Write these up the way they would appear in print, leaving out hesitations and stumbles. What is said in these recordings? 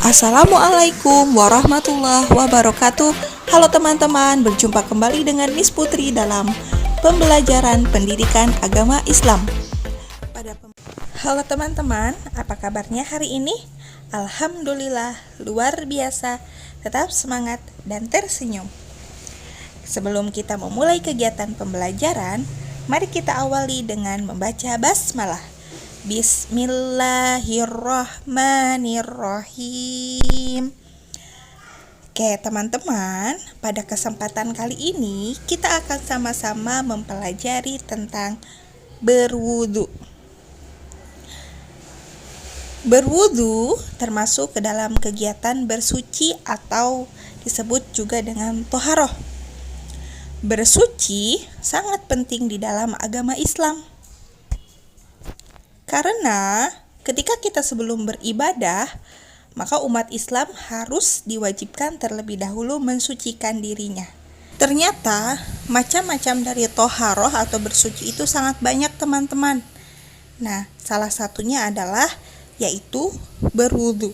Assalamualaikum warahmatullahi wabarakatuh. Halo teman-teman, berjumpa kembali dengan Miss Putri dalam pembelajaran pendidikan agama Islam. Halo teman-teman, apa kabarnya hari ini? Alhamdulillah, luar biasa. Tetap semangat dan tersenyum. Sebelum kita memulai kegiatan pembelajaran, mari kita awali dengan membaca basmalah. Bismillahirrahmanirrahim. Oke teman-teman, pada kesempatan kali ini kita akan sama-sama mempelajari tentang berwudu. Berwudu termasuk ke dalam kegiatan bersuci atau disebut juga dengan toharoh. Bersuci sangat penting di dalam agama Islam. Karena ketika kita sebelum beribadah, maka umat Islam harus diwajibkan terlebih dahulu mensucikan dirinya. Ternyata macam-macam dari toharoh atau bersuci itu sangat banyak teman-teman. Nah, salah satunya adalah yaitu berwudu.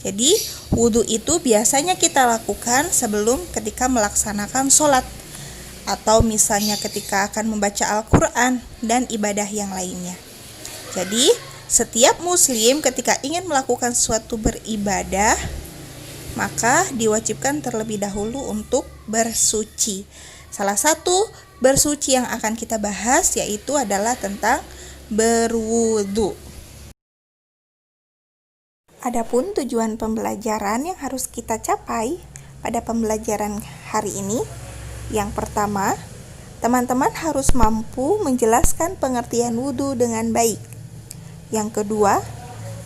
Jadi, wudu itu biasanya kita lakukan sebelum ketika melaksanakan sholat, atau misalnya ketika akan membaca Al-Quran dan ibadah yang lainnya. Jadi, setiap muslim ketika ingin melakukan suatu beribadah, maka diwajibkan terlebih dahulu untuk bersuci. Salah satu bersuci yang akan kita bahas yaitu adalah tentang berwudu. Adapun tujuan pembelajaran yang harus kita capai pada pembelajaran hari ini, yang pertama, teman-teman harus mampu menjelaskan pengertian wudu dengan baik. Yang kedua,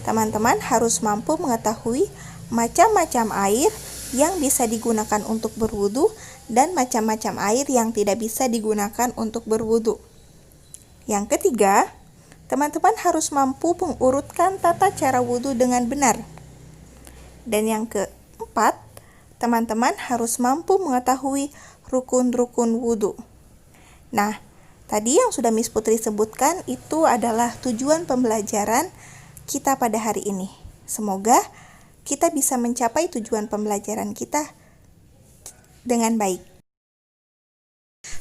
teman-teman harus mampu mengetahui macam-macam air yang bisa digunakan untuk berwudu dan macam-macam air yang tidak bisa digunakan untuk berwudu. Yang ketiga, teman-teman harus mampu mengurutkan tata cara wudu dengan benar. Dan yang keempat, teman-teman harus mampu mengetahui rukun-rukun wudu. Nah, tadi yang sudah Miss Putri sebutkan itu adalah tujuan pembelajaran kita pada hari ini. Semoga kita bisa mencapai tujuan pembelajaran kita dengan baik.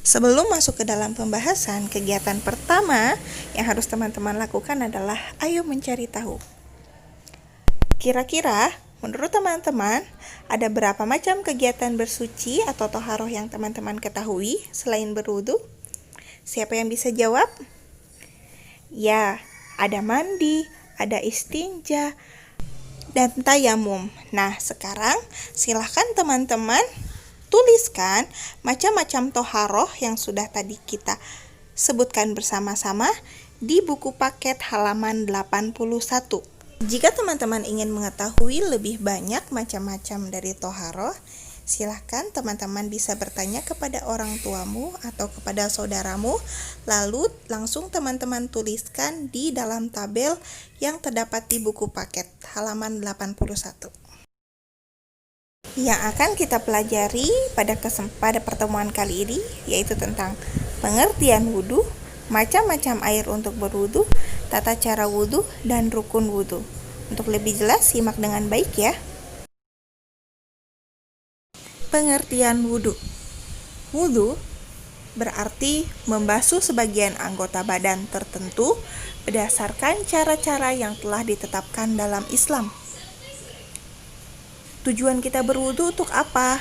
Sebelum masuk ke dalam pembahasan, kegiatan pertama yang harus teman-teman lakukan adalah ayo mencari tahu. Kira-kira menurut teman-teman, ada berapa macam kegiatan bersuci atau toharoh yang teman-teman ketahui selain berwudu? Siapa yang bisa jawab? Ya, ada mandi, ada istinja, dan tayamum. Nah, sekarang silahkan teman-teman tuliskan macam-macam toharoh yang sudah tadi kita sebutkan bersama-sama di buku paket halaman 81. Jika teman-teman ingin mengetahui lebih banyak macam-macam dari toharoh, silahkan teman-teman bisa bertanya kepada orang tuamu atau kepada saudaramu, lalu langsung teman-teman tuliskan di dalam tabel yang terdapat di buku paket halaman 81. Yang akan kita pelajari pada pertemuan kali ini yaitu tentang pengertian wudu, macam-macam air untuk berwudu, tata cara wudu, dan rukun wudu. Untuk lebih jelas, simak dengan baik ya. Pengertian wudu. Wudu berarti membasuh sebagian anggota badan tertentu berdasarkan cara-cara yang telah ditetapkan dalam Islam. Tujuan kita berwudu untuk apa?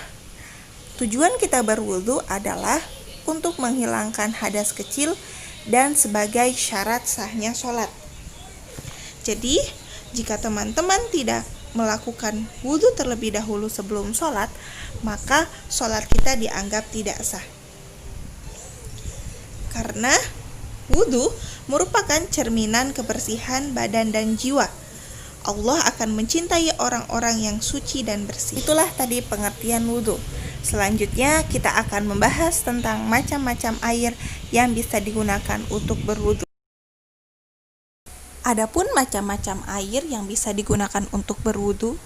Tujuan kita berwudu adalah untuk menghilangkan hadas kecil dan sebagai syarat sahnya sholat. Jadi, jika teman-teman tidak melakukan wudu terlebih dahulu sebelum sholat, maka sholat kita dianggap tidak sah. Karena wudu merupakan cerminan kebersihan badan dan jiwa. Allah akan mencintai orang-orang yang suci dan bersih. Itulah tadi pengertian wudu. Selanjutnya kita akan membahas tentang macam-macam air yang bisa digunakan untuk berwudu. Adapun macam-macam air yang bisa digunakan untuk berwudu,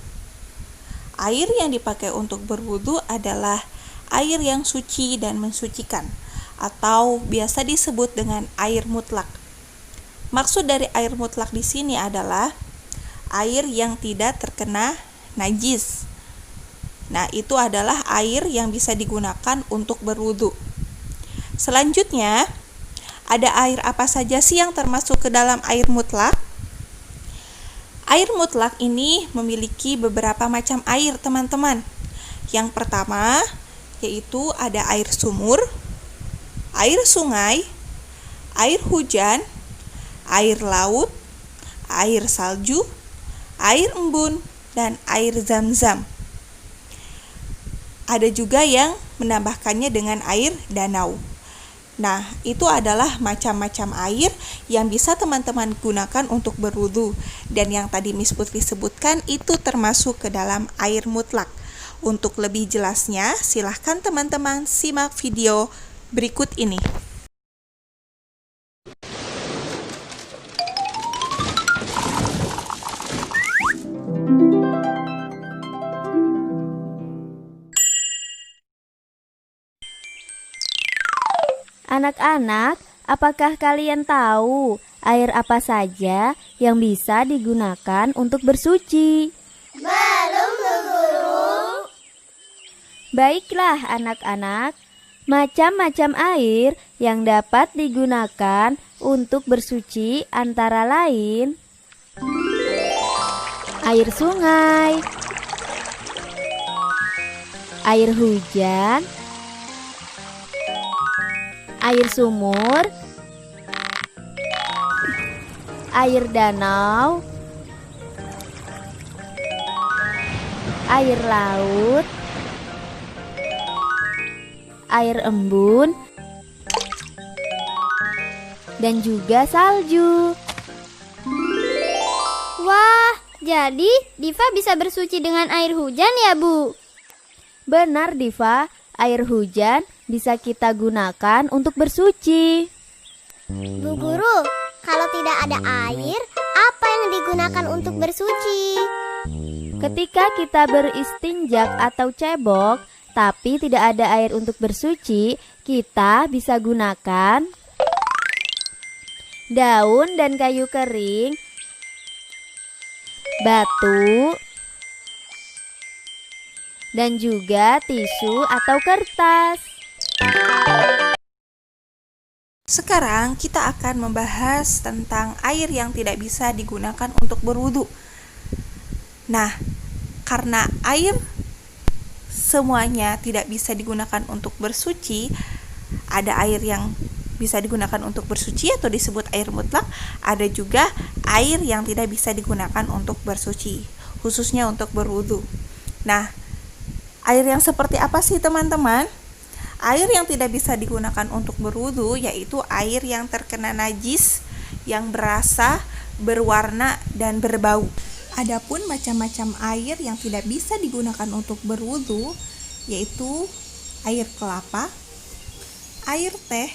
air yang dipakai untuk berwudu adalah air yang suci dan mensucikan, atau biasa disebut dengan air mutlak. Maksud dari air mutlak di sini adalah air yang tidak terkena najis. Nah, itu adalah air yang bisa digunakan untuk berwudu. Selanjutnya, ada air apa saja sih yang termasuk ke dalam air mutlak? Air mutlak ini memiliki beberapa macam air, teman-teman. Yang pertama, yaitu ada air sumur, air sungai, air hujan, air laut, air salju, air embun, dan air zam-zam. Ada juga yang menambahkannya dengan air danau. Nah, itu adalah macam-macam air yang bisa teman-teman gunakan untuk berwudu. Dan yang tadi Miss Putri sebutkan itu termasuk ke dalam air mutlak. Untuk lebih jelasnya, silahkan teman-teman simak video berikut ini. Anak-anak, apakah kalian tahu air apa saja yang bisa digunakan untuk bersuci? Belum, Bu Guru. Baiklah anak-anak, macam-macam air yang dapat digunakan untuk bersuci antara lain air sungai, air hujan, air sumur, air danau, air laut, air embun, dan juga salju. Wah, jadi Diva bisa bersuci dengan air hujan ya, Bu? Benar, Diva, air hujan bisa kita gunakan untuk bersuci. Bu Guru, kalau tidak ada air, apa yang digunakan untuk bersuci? Ketika kita beristinjak atau cebok, tapi tidak ada air untuk bersuci, kita bisa gunakan daun dan kayu kering, batu, dan juga tisu atau kertas. Sekarang kita akan membahas tentang air yang tidak bisa digunakan untuk berwudu. Nah, karena air semuanya tidak bisa digunakan untuk bersuci, ada air yang bisa digunakan untuk bersuci atau disebut air mutlak, ada juga air yang tidak bisa digunakan untuk bersuci, khususnya untuk berwudu. Nah, air yang seperti apa sih teman-teman? Air yang tidak bisa digunakan untuk berwudu yaitu air yang terkena najis, yang berasa, berwarna, dan berbau. Adapun macam-macam air yang tidak bisa digunakan untuk berwudu yaitu air kelapa, air teh,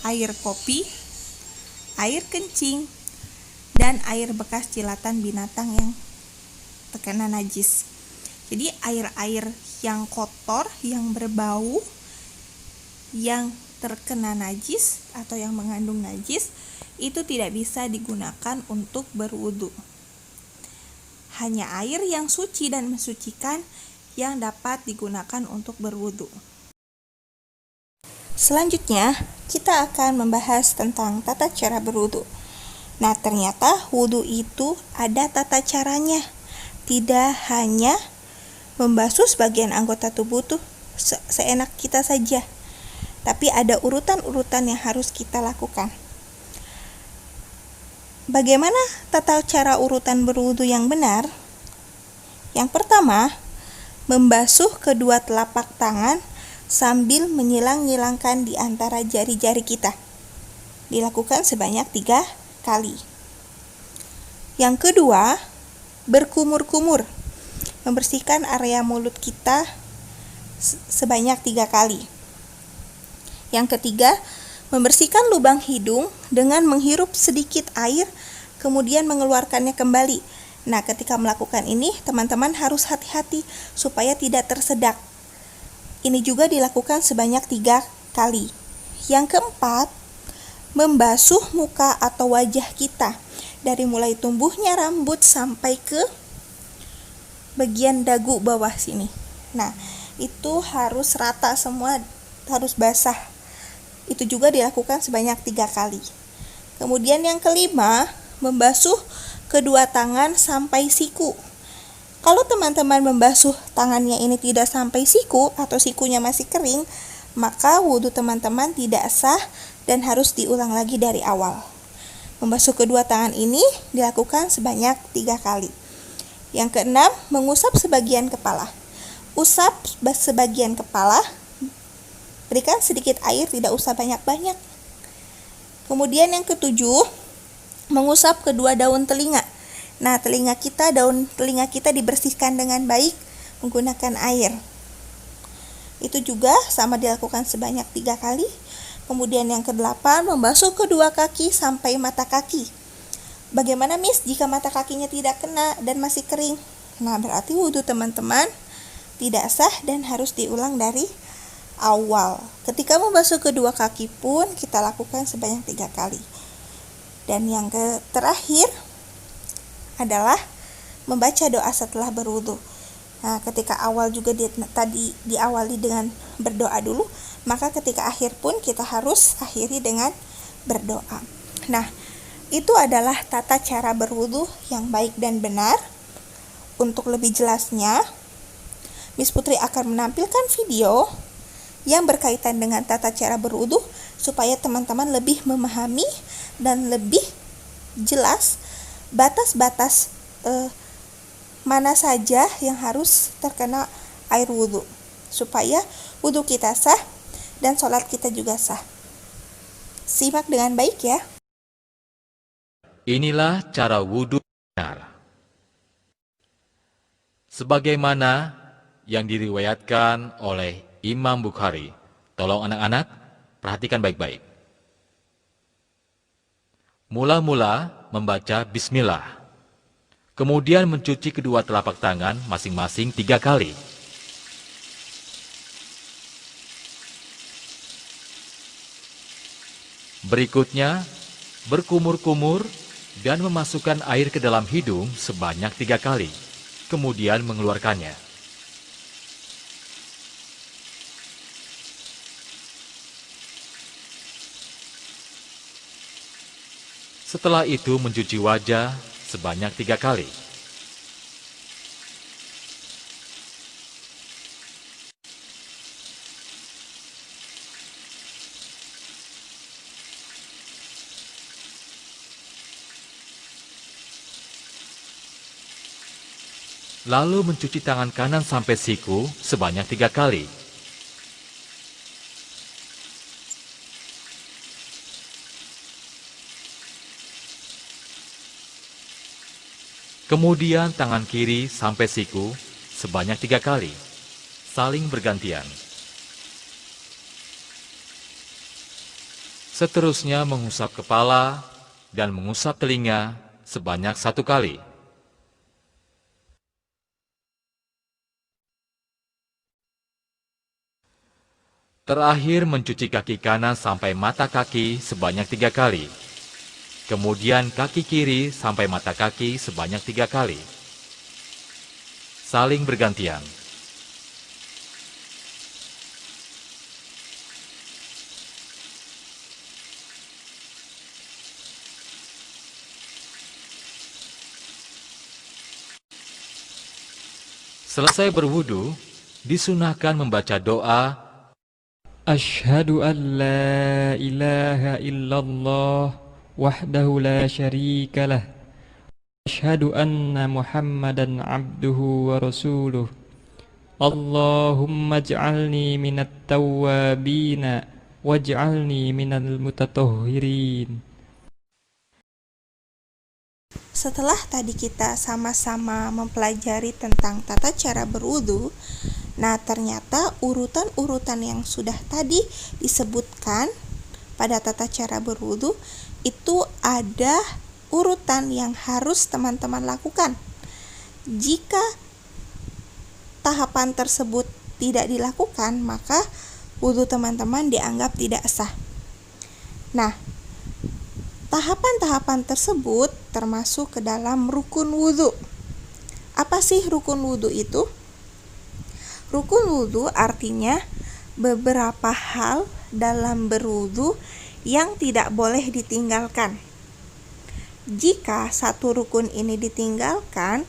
air kopi, air kencing, dan air bekas jilatan binatang yang terkena najis. Jadi air-air yang kotor, yang berbau, yang terkena najis atau yang mengandung najis itu tidak bisa digunakan untuk berwudu. Hanya air yang suci dan mensucikan yang dapat digunakan untuk berwudu. Selanjutnya, kita akan membahas tentang tata cara berwudu. Nah, ternyata wudu itu ada tata caranya. Tidak hanya membasuh sebagian anggota tubuh tuh seenak kita saja, tapi ada urutan-urutan yang harus kita lakukan. Bagaimana tata cara urutan berwudu yang benar? Yang pertama, membasuh kedua telapak tangan sambil menyilang-nyilangkan di antara jari-jari kita. Dilakukan sebanyak 3 kali. Yang kedua, berkumur-kumur. Membersihkan area mulut kita sebanyak 3 kali. Yang ketiga, membersihkan lubang hidung dengan menghirup sedikit air, kemudian mengeluarkannya kembali. Nah, ketika melakukan ini, teman-teman harus hati-hati supaya tidak tersedak. Ini juga dilakukan sebanyak 3 kali. Yang keempat, membasuh muka atau wajah kita dari mulai tumbuhnya rambut sampai ke bagian dagu bawah sini. Nah, itu harus rata semua, harus basah. Itu juga dilakukan sebanyak 3 kali. Kemudian yang kelima, membasuh kedua tangan sampai siku. Kalau teman-teman membasuh tangannya ini tidak sampai siku atau sikunya masih kering, maka wudhu teman-teman tidak sah dan harus diulang lagi dari awal. Membasuh kedua tangan ini dilakukan sebanyak 3 kali. Yang keenam, mengusap sebagian kepala. Usap sebagian kepala, berikan sedikit air, tidak usah banyak-banyak. Kemudian yang ketujuh, mengusap kedua daun telinga. Nah, daun telinga kita dibersihkan dengan baik menggunakan air. Itu juga sama dilakukan sebanyak 3 kali. Kemudian yang kedelapan, membasuh kedua kaki sampai mata kaki. Bagaimana Miss jika mata kakinya tidak kena dan masih kering? Nah, berarti wudhu teman-teman tidak sah dan harus diulang dari awal. Ketika membasuh kedua kaki pun kita lakukan sebanyak 3 kali. Dan yang terakhir adalah membaca doa setelah berwudhu. Nah, ketika awal juga tadi diawali dengan berdoa dulu, maka ketika akhir pun kita harus akhiri dengan berdoa. Nah, itu adalah tata cara berwudhu yang baik dan benar. Untuk lebih jelasnya, Miss Putri akan menampilkan video yang berkaitan dengan tata cara berwudhu supaya teman-teman lebih memahami dan lebih jelas batas-batas mana saja yang harus terkena air wudhu supaya wudhu kita sah dan sholat kita juga sah. Simak dengan baik ya. Inilah cara wudhu benar. Sebagaimana yang diriwayatkan oleh Imam Bukhari. Tolong anak-anak, perhatikan baik-baik. Mula-mula membaca bismillah. Kemudian mencuci kedua telapak tangan masing-masing 3 kali. Berikutnya, berkumur-kumur dan memasukkan air ke dalam hidung sebanyak 3 kali. Kemudian mengeluarkannya. Setelah itu mencuci wajah sebanyak 3 kali. Lalu mencuci tangan kanan sampai siku sebanyak 3 kali. Kemudian tangan kiri sampai siku sebanyak 3 kali, saling bergantian. Seterusnya mengusap kepala dan mengusap telinga sebanyak 1 kali. Terakhir mencuci kaki kanan sampai mata kaki sebanyak 3 kali. Kemudian kaki kiri sampai mata kaki sebanyak 3 kali. Saling bergantian. Selesai berwudu, disunahkan membaca doa Asyhadu an la ilaha illallah wahdahu la syarika lah. Asyhadu anna Muhammadan abduhu wa rasuluh. Allahumma ij'alni minat tawwabina waj'alni minal mutatahhirin. Setelah tadi kita sama-sama mempelajari tentang tata cara berwudu, nah ternyata urutan-urutan yang sudah tadi disebutkan pada tata cara berwudu itu ada urutan yang harus teman-teman lakukan. Jika tahapan tersebut tidak dilakukan, maka wudhu teman-teman dianggap tidak sah. Nah, tahapan-tahapan tersebut termasuk ke dalam rukun wudhu. Apa sih rukun wudhu itu? Rukun wudhu artinya beberapa hal dalam berwudhu yang tidak boleh ditinggalkan. Jika satu rukun ini ditinggalkan,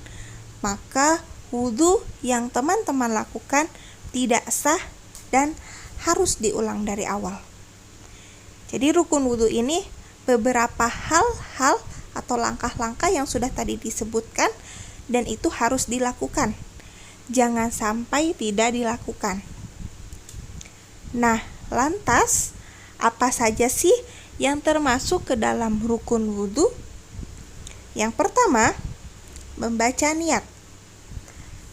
maka wudhu yang teman-teman lakukan tidak sah dan harus diulang dari awal. Jadi rukun wudhu ini beberapa hal-hal atau langkah-langkah yang sudah tadi disebutkan dan itu harus dilakukan. Jangan sampai tidak dilakukan. Nah, lantas apa saja sih yang termasuk ke dalam rukun wudhu? Yang pertama, membaca niat.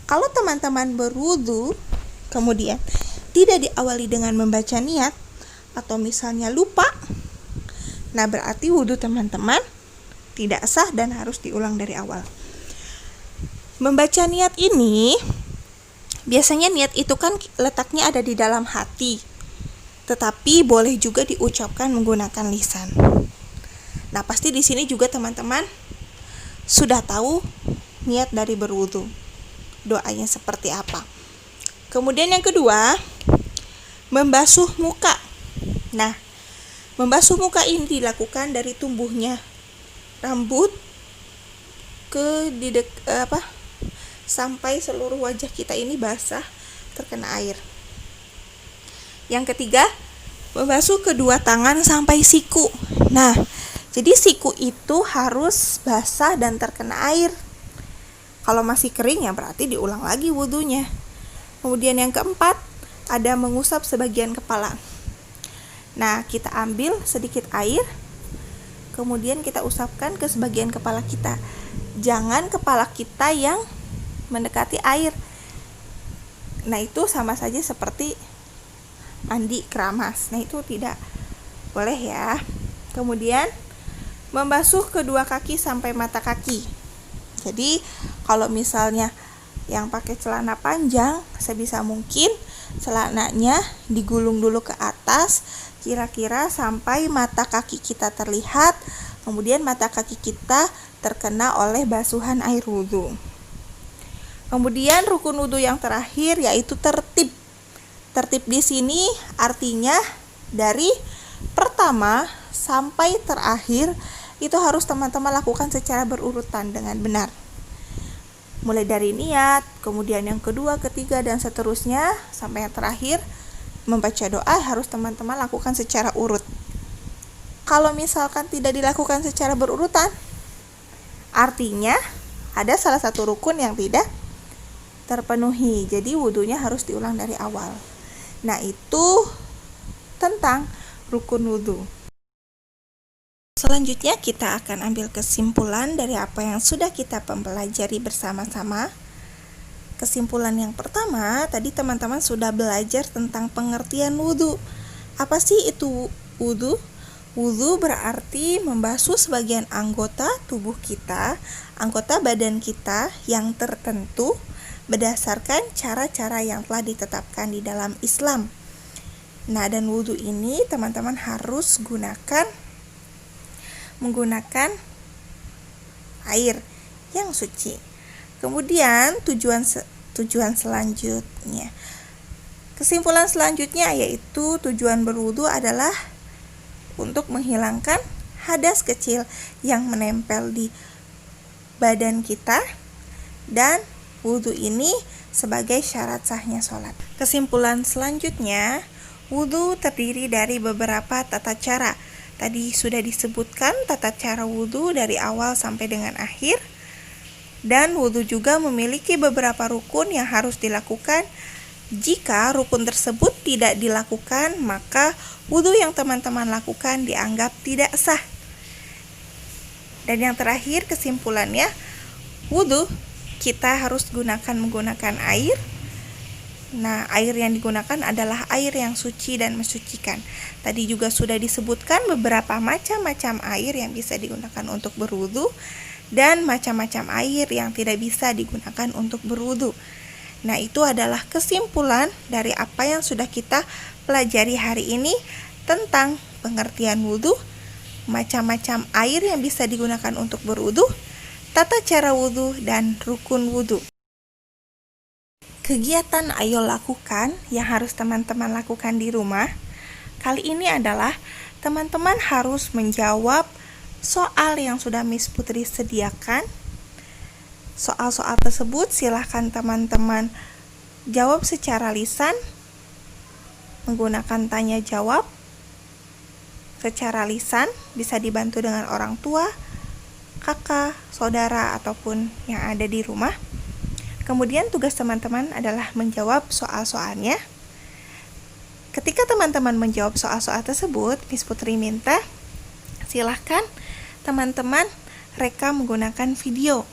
Kalau teman-teman berwudhu kemudian tidak diawali dengan membaca niat atau misalnya lupa, nah berarti wudhu teman-teman tidak sah dan harus diulang dari awal. Membaca niat ini, biasanya niat itu kan letaknya ada di dalam hati, tetapi boleh juga diucapkan menggunakan lisan. Nah, pasti di sini juga teman-teman sudah tahu niat dari berwudu, doanya seperti apa. Kemudian yang kedua, membasuh muka. Nah, membasuh muka ini dilakukan dari tumbuhnya rambut ke sampai seluruh wajah kita ini basah terkena air. Yang ketiga, membasuh kedua tangan sampai siku. Nah, jadi siku itu harus basah dan terkena air. Kalau masih kering ya berarti diulang lagi wudhunya. Kemudian yang keempat, ada mengusap sebagian kepala. Nah, kita ambil sedikit air, kemudian kita usapkan ke sebagian kepala kita. Jangan kepala kita yang mendekati air. Nah, itu sama saja seperti mandi keramas. Nah, itu tidak boleh ya. Kemudian membasuh kedua kaki sampai mata kaki. Jadi kalau misalnya yang pakai celana panjang, sebisa mungkin celananya digulung dulu ke atas, kira-kira sampai mata kaki kita terlihat. Kemudian mata kaki kita terkena oleh basuhan air wudhu. Kemudian rukun wudhu yang terakhir yaitu tertib. Tertib di sini artinya dari pertama sampai terakhir itu harus teman-teman lakukan secara berurutan dengan benar. Mulai dari niat, kemudian yang kedua, ketiga, dan seterusnya sampai yang terakhir membaca doa harus teman-teman lakukan secara urut. Kalau misalkan tidak dilakukan secara berurutan, artinya ada salah satu rukun yang tidak terpenuhi. Jadi wudhunya harus diulang dari awal. Nah, itu tentang rukun wudhu. Selanjutnya kita akan ambil kesimpulan dari apa yang sudah kita pelajari bersama-sama. Kesimpulan yang pertama, tadi teman-teman sudah belajar tentang pengertian wudhu. Apa sih itu wudhu? Wudhu berarti membasuh sebagian anggota tubuh kita, anggota badan kita yang tertentu berdasarkan cara-cara yang telah ditetapkan di dalam Islam. Nah, dan wudhu ini teman-teman harus menggunakan air yang suci. Kemudian tujuan selanjutnya, kesimpulan selanjutnya yaitu tujuan berwudhu adalah untuk menghilangkan hadas kecil yang menempel di badan kita, dan wudhu ini sebagai syarat sahnya sholat. Kesimpulan selanjutnya, wudhu terdiri dari beberapa tata cara. Tadi sudah disebutkan tata cara wudhu dari awal sampai dengan akhir. Dan wudhu juga memiliki beberapa rukun yang harus dilakukan. Jika rukun tersebut tidak dilakukan, maka wudhu yang teman-teman lakukan dianggap tidak sah. Dan yang terakhir kesimpulannya, wudhu kita harus menggunakan air. Nah, air yang digunakan adalah air yang suci dan mensucikan. Tadi juga sudah disebutkan beberapa macam-macam air yang bisa digunakan untuk berwudhu dan macam-macam air yang tidak bisa digunakan untuk berwudhu. Nah, itu adalah kesimpulan dari apa yang sudah kita pelajari hari ini tentang pengertian wudhu, macam-macam air yang bisa digunakan untuk berwudhu, tata cara wudhu, dan rukun wudhu. Kegiatan ayo lakukan yang harus teman-teman lakukan di rumah kali ini adalah teman-teman harus menjawab soal yang sudah Miss Putri sediakan. Soal-soal tersebut silahkan teman-teman jawab secara lisan menggunakan tanya jawab secara lisan, bisa dibantu dengan orang tua, kakak, saudara, ataupun yang ada di rumah. Kemudian tugas teman-teman adalah menjawab soal-soalnya. Ketika teman-teman menjawab soal-soal tersebut, Miss Putri minta silahkan teman-teman rekam menggunakan video.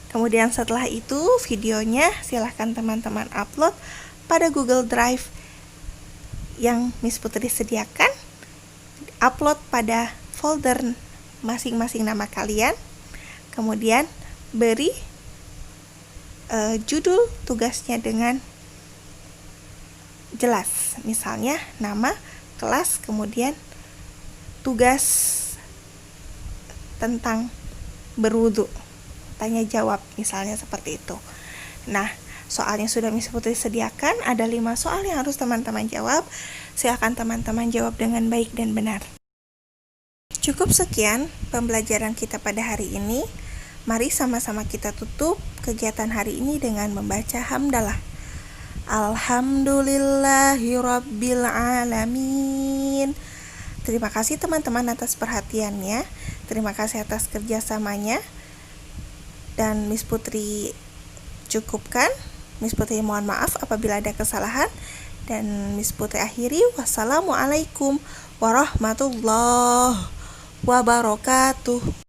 Kemudian setelah itu videonya silahkan teman-teman upload pada Google Drive yang Miss Putri sediakan. Upload pada folder masing-masing nama kalian. Kemudian beri judul tugasnya dengan jelas, misalnya nama, kelas, kemudian tugas tentang berwudu, tanya jawab, misalnya seperti itu. Nah, soal yang sudah Miss Putri sediakan ada 5 soal yang harus teman-teman jawab. Silakan teman-teman jawab dengan baik dan benar. Cukup sekian pembelajaran kita pada hari ini. Mari sama-sama kita tutup kegiatan hari ini dengan membaca hamdalah. Alhamdulillahirabbil alamin. Terima kasih teman-teman atas perhatiannya. Terima kasih atas kerjasamanya. Dan Miss Putri cukupkan. Miss Putri mohon maaf apabila ada kesalahan. Dan Miss Putri akhiri. Wassalamualaikum warahmatullahi wabarakatuh.